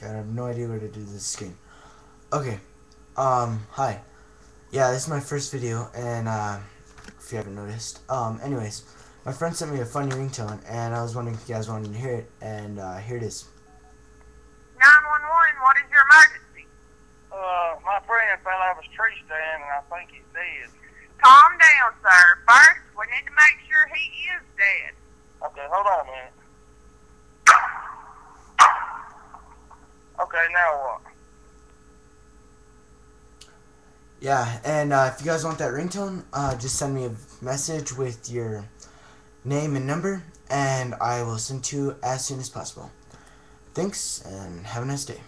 Okay, I have no idea what to do with this screen. Okay. Hi. Yeah, this is my first video, and if you haven't noticed. Anyways, my friend sent me a funny ringtone, and I was wondering if you guys wanted to hear it, and here it is. 911, what is your emergency? My friend fell out of his tree stand and I think he's dead. Calm down, sir. First, we need to make sure he is dead. Okay, hold on a minute. Okay, now what? Yeah, and if you guys want that ringtone, just send me a message with your name and number, and I will send to you as soon as possible. Thanks, and have a nice day.